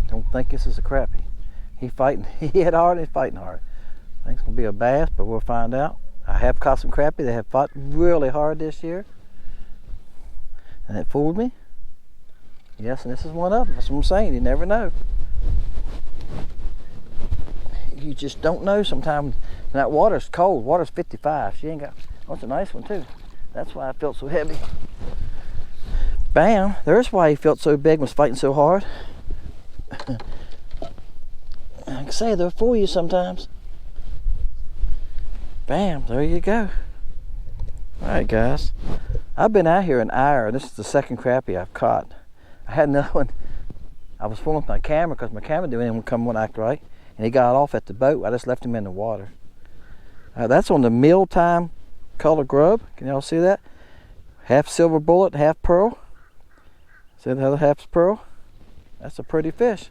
Don't think this is a crappie. He hit hard and he's fighting hard. I think it's gonna be a bass, but we'll find out. I have caught some crappie. They have fought really hard this year. And it fooled me. Yes, and this is one of them. That's what I'm saying. You never know. You just don't know sometimes. And that water's cold. Water's 55. She ain't got. Oh, it's a nice one too. That's why I felt so heavy. Bam. There's why he felt so big and was fighting so hard. I can say they'll fool you sometimes. Bam, there you go. Alright guys, I've been out here an hour. This is the second crappie I've caught. I had another one. I was fooling with my camera because my camera didn't come one act right, and he got off at the boat. I just left him in the water. That's on the mealtime color grub. Can y'all see that? Half silver bullet, half pearl. See the other half's pearl? That's a pretty fish.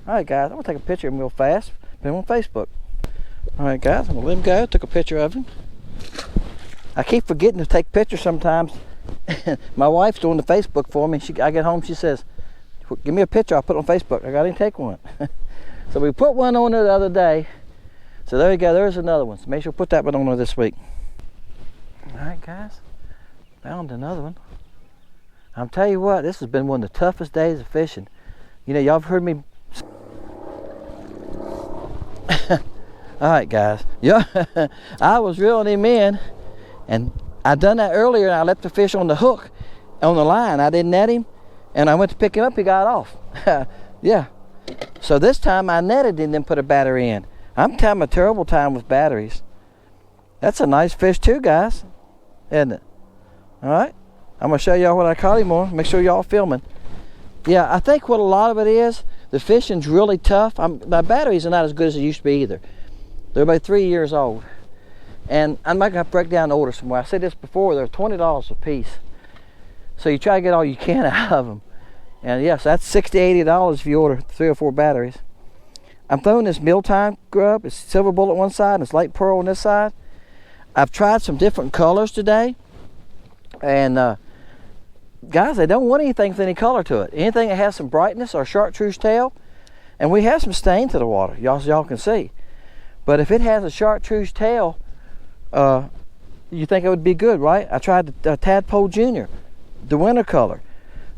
Alright guys, I'm going to take a picture of him real fast. Put him on Facebook. Alright guys, I'm going to let him go. Took a picture of him. I keep forgetting to take pictures sometimes. My wife's doing the Facebook for me. I get home, she says, give me a picture, I'll put it on Facebook. I got to take one. So we put one on there the other day. So there you go, there's another one. So make sure to put that one on there this week. Alright guys, found another one. I'll tell you what, this has been one of the toughest days of fishing. You know, y'all have heard me. Alright guys, yeah, I was reeling him in, and I done that earlier, and I left the fish on the hook, on the line. I didn't net him, and I went to pick him up, he got off. Yeah, so this time I netted him, then put a battery in. I'm having a terrible time with batteries. That's a nice fish too, guys, isn't it? Alright, I'm going to show y'all what I caught him on. Make sure y'all filming. Yeah, I think what a lot of it is, the fishing's really tough. My batteries are not as good as they used to be either. They're about 3 years old. And I'm not going to break down the order somewhere. I said this before, they're $20 a piece. So you try to get all you can out of them. And yes, that's $60, $80 if you order 3 or 4 batteries. I'm throwing this mealtime grub. It's silver bullet on one side and it's light pearl on this side. I've tried some different colors today. And guys, they don't want anything with any color to it. Anything that has some brightness or chartreuse tail. And we have some stain to the water, y'all can see. But if it has a chartreuse tail, you think it would be good, right? I tried the Tadpole Junior, the winter color.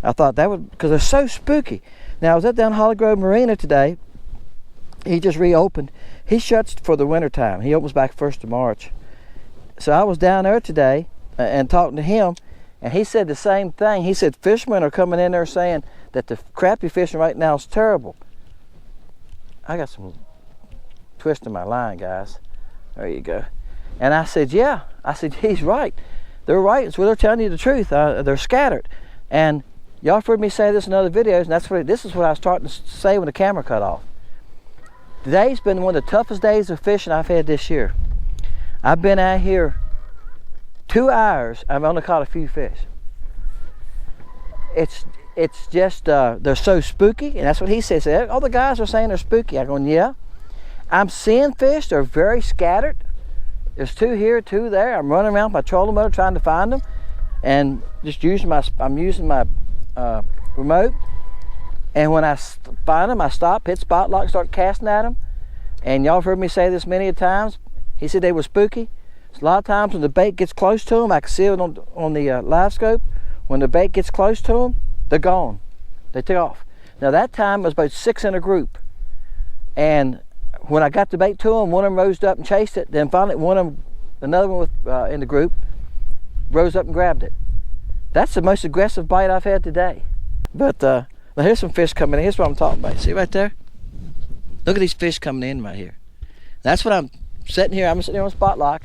I thought that would, because they're so spooky. Now I was at down Holly Grove Marina today. He just reopened. He shuts for the winter time. He opens back 1st of March. So I was down there today and talking to him, and he said the same thing. He said fishermen are coming in there saying that the crappie fishing right now is terrible. I got some twist in my line, guys. There you go. And I said, yeah. I said, he's right. They're right. It's they're telling you the truth. They're scattered. And y'all have heard me say this in other videos, and this is what I was starting to say when the camera cut off. Today's been one of the toughest days of fishing I've had this year. I've been out here 2 hours. I've only caught a few fish. It's just they're so spooky, and that's what he says. All the guys are saying they're spooky. I'm going, yeah. I'm seeing fish. They're very scattered. There's 2 here, 2 there. I'm running around with my trolling motor trying to find them, and just I'm using my remote. And when I find them, I stop, hit spot lock, start casting at them. And y'all have heard me say this many times. He said they were spooky. So a lot of times when the bait gets close to them, I can see it on the live scope. When the bait gets close to them, they're gone. They took off. Now that time it was about 6 in a group. And when I got the bait to them, one of them rose up and chased it. Then finally another one in the group rose up and grabbed it. That's the most aggressive bite I've had today. But now here's some fish coming in. Here's what I'm talking about. See right there? Look at these fish coming in right here. That's what I'm sitting here. I'm sitting here on spot lock,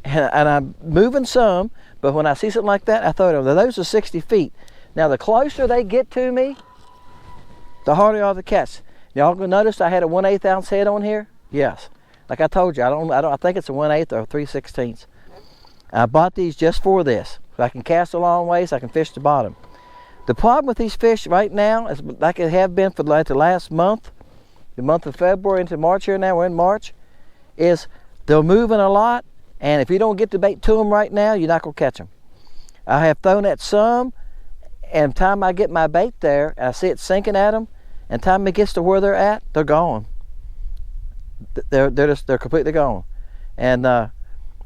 and I'm moving some. But when I see something like that, I throw them. Now, those are 60 feet. Now the closer they get to me, the harder are the catch. Y'all gonna notice I had a 1/8 ounce head on here? Yes. Like I told you, I think it's a 1/8 or 3/16. I bought these just for this. So I can cast a long ways, I can fish the bottom. The problem with these fish right now is like it have been for like the last month, the month of February into March here now, we're in March, is they're moving a lot, and if you don't get the bait to them right now, you're not going to catch them. I have thrown at some, and the time I get my bait there, and I see it sinking at them, and the time it gets to where they're at, they're gone. They're completely gone. And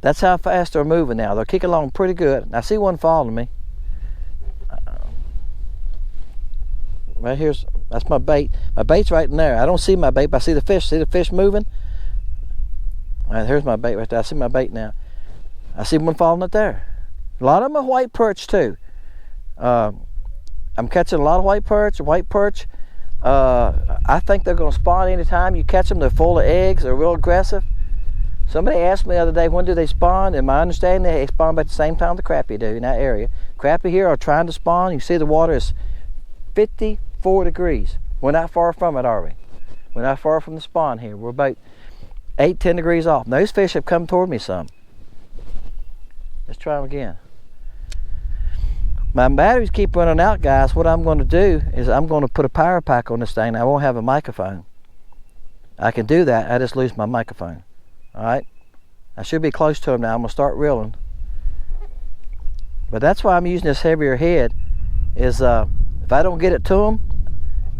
that's how fast they're moving now. They're kicking along pretty good. I see one following me. Right here's, that's my bait. My bait's right in there. I don't see my bait, but I see the fish. See the fish moving? All right, here's my bait right there. I see my bait now. I see one following it there. A lot of them are white perch too. I'm catching a lot of white perch. I think they're going to spawn anytime you catch them. They're full of eggs. They're real aggressive. Somebody asked me the other day, when do they spawn? And my understanding, they spawn about the same time the crappie do in that area. Crappie here are trying to spawn. You see the water is 54 degrees. We're not far from it, are we? We're not far from the spawn here. We're about 8-10 degrees off. And those fish have come toward me some. Let's try them again. My batteries keep running out, guys. What I'm going to do is I'm going to put a power pack on this thing. I won't have a microphone. I can do that. I just lose my microphone. All right. I should be close to them now. I'm going to start reeling. But that's why I'm using this heavier head. Is if I don't get it to them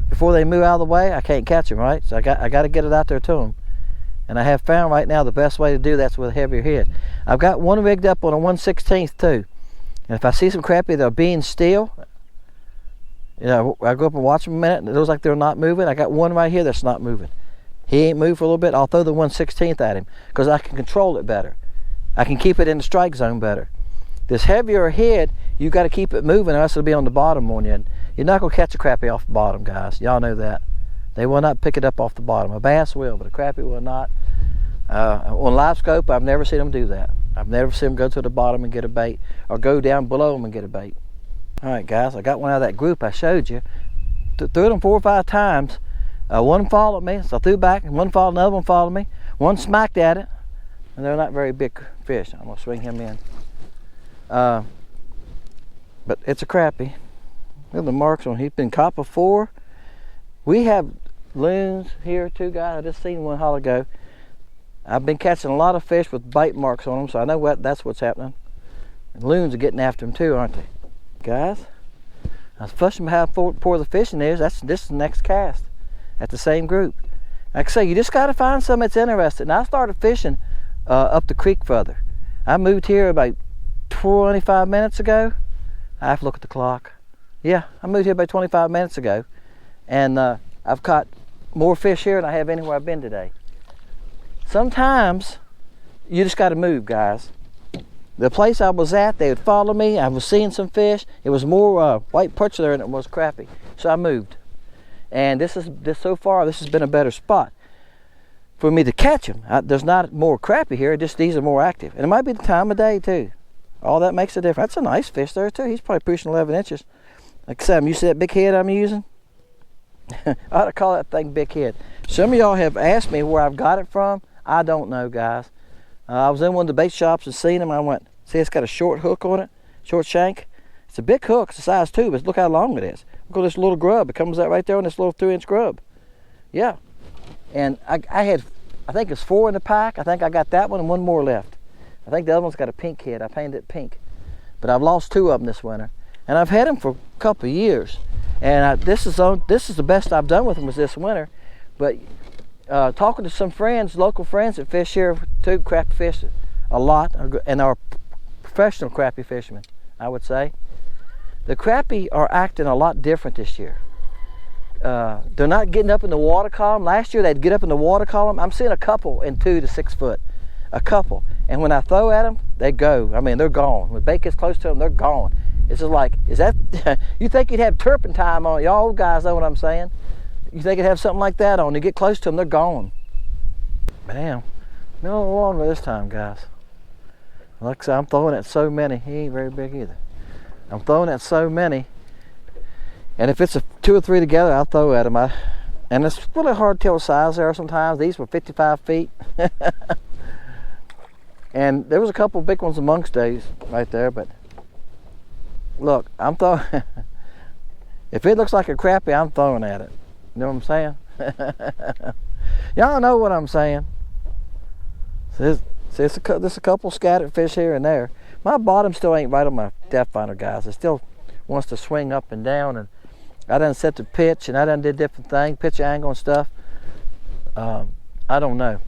before they move out of the way, I can't catch them. Right. So I got to get it out there to them. And I have found right now the best way to do that's with a heavier head. I've got one rigged up on a 1/16 too. And if I see some crappie that are being still, you know, I go up and watch them a minute and it looks like they're not moving. I got one right here that's not moving. He ain't moved for a little bit. I'll throw the 1/16 at him because I can control it better. I can keep it in the strike zone better. This heavier head, you got to keep it moving or else it'll be on the bottom on you. And you're not going to catch a crappie off the bottom, guys. Y'all know that. They will not pick it up off the bottom. A bass will, but a crappie will not. On live scope, I've never seen them do that. I've never seen them go to the bottom and get a bait or go down below them and get a bait. All right, guys, I got one out of that group I showed you. Threw them 4 or 5 times. One followed me, so I threw back, and one followed, another one followed me. One smacked at it, and they're not very big fish. I'm gonna swing him in. But it's a crappie. Look at the marks on him. He's been caught before. We have loons here too, guys. I just seen one a while ago. I've been catching a lot of fish with bite marks on them, so I know that's what's happening. And loons are getting after them too, aren't they? Guys, I was fussing about how poor the fishing is. This is the next cast at the same group. Like I say, you just got to find something that's interested. And I started fishing up the creek further. I moved here about 25 minutes ago. I have to look at the clock. Yeah, I moved here about 25 minutes ago. And I've caught more fish here than I have anywhere I've been today. Sometimes you just got to move, guys. The place I was at, they would follow me. I was seeing some fish. It was more white perch there than it was crappie. So I moved. And so far, this has been a better spot for me to catch them. There's not more crappie here, just these are more active. And it might be the time of day too. All that makes a difference. That's a nice fish there too. He's probably pushing 11 inches. Like I said, you see that big head I'm using? I ought to call that thing big head. Some of y'all have asked me where I've got it from. I don't know, guys. I was in one of the bait shops and seen them. I went, see, it's got a short hook on it, short shank. It's a big hook. It's a size 2, but look how long it is. Look at this little grub. It comes out right there on this little 3-inch grub. Yeah. And I think it's 4 in the pack. I think I got that one and one more left. I think the other one's got a pink head. I painted it pink. But I've lost 2 of them this winter. And I've had them for a couple of years. And this is the best I've done with them was this winter. But talking to some friends, local friends that fish here too, crappie fish a lot, and are professional crappie fishermen, I would say. The crappie are acting a lot different this year. They're not getting up in the water column. Last year they'd get up in the water column. I'm seeing a couple in 2 to 6 foot. A couple. And when I throw at them, they go. I mean, they're gone. When bait gets close to them, they're gone. It's just like, is that, you think you'd have turpentine on it? Y'all old guys know what I'm saying. You think you'd have something like that on. You get close to them, they're gone. Bam. No longer this time, guys. Like I said, I'm throwing at so many. He ain't very big either. I'm throwing at so many. And if it's 2 or 3 together, I'll throw at them. And it's really hard to tell the size there sometimes. These were 55 feet. And there was a couple big ones amongst these right there, but look, I'm throwing. If it looks like a crappie, I'm throwing at it. You know what I'm saying? Y'all know what I'm saying. There's a couple scattered fish here and there. My bottom still ain't right on my depth finder, guys. It still wants to swing up and down, and I done set the pitch, and I done did different things, pitch angle and stuff. I don't know.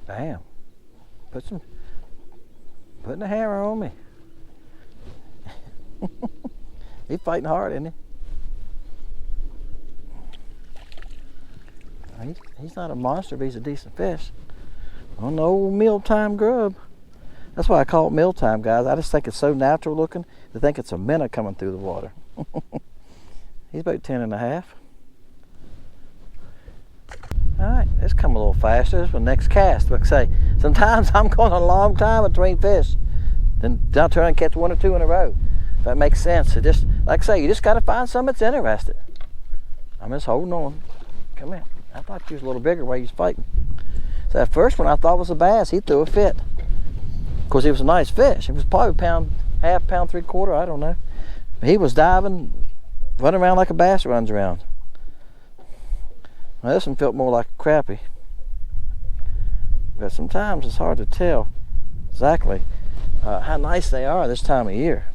Damn. Putting the hammer on me. He's fighting hard, isn't he? He's not a monster, but he's a decent fish. On the old mealtime grub. That's why I call it mealtime, guys. I just think it's so natural looking to think it's a minnow coming through the water. He's about 10 and a half. All right, let's come a little faster. This is the next cast. Like I say, sometimes I'm going a long time between fish. Then I'll turn and catch one or two in a row. If that makes sense. It just, like I say, you just got to find something that's interested. I'm just holding on. Come here. I thought you was a little bigger while you was fighting. So that first one I thought was a bass. He threw a fit. Of course, it was a nice fish. It was probably half pound, 3/4. I don't know. But he was diving, running around like a bass runs around. Well, this one felt more like a crappie. But sometimes it's hard to tell exactly how nice they are this time of year.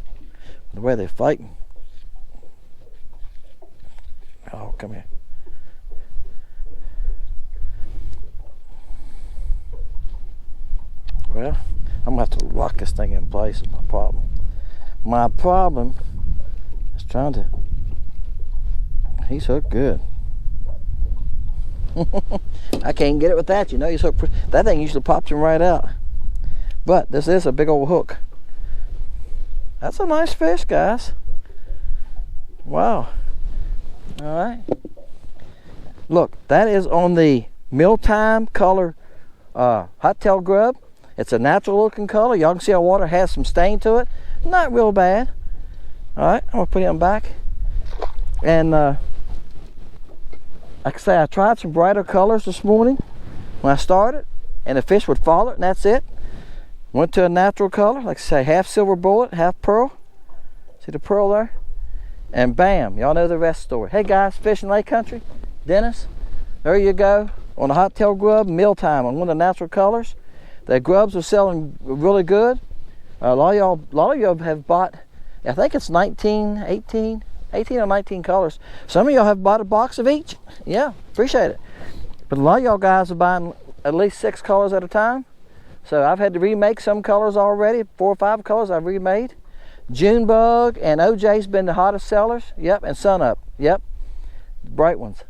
The way they're fighting. Oh, come here. Well, I'm gonna have to lock this thing in place is my problem. My problem is trying to, he's hooked good. I can't get it with that, you know. He's hooked. That thing usually pops him right out. But this is a big old hook. That's a nice fish, guys. Wow. All right. Look, that is on the mealtime color hot tail grub. It's a natural looking color. Y'all can see our water has some stain to it. Not real bad. All right, I'm gonna put him back. And like I say, I tried some brighter colors this morning when I started, and the fish would follow it, and that's it. Went to a natural color, like I say, half silver bullet, half pearl. See the pearl there? And bam, y'all know the rest of the story. Hey guys, fishing lake country, Dennis. There you go on the hot tail grub, mealtime on one of the natural colors. The grubs are selling really good. A lot of y'all have bought, I think it's 18 or 19 colors. Some of y'all have bought a box of each. Yeah, appreciate it. But a lot of y'all guys are buying at least 6 colors at a time. So I've had to remake some colors already. 4 or 5 colors I've remade. Junebug and OJ's been the hottest sellers. Yep, and Sunup. Yep, bright ones.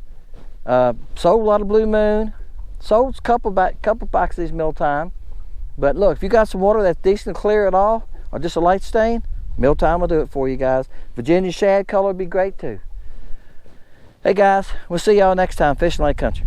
Sold a lot of Blue Moon. Sold a couple boxes of these mealtime. But look, if you got some water that's decent and clear at all, or just a light stain, mealtime will do it for you guys. Virginia shad color would be great too. Hey guys, we'll see y'all next time, Fishing Lake Country.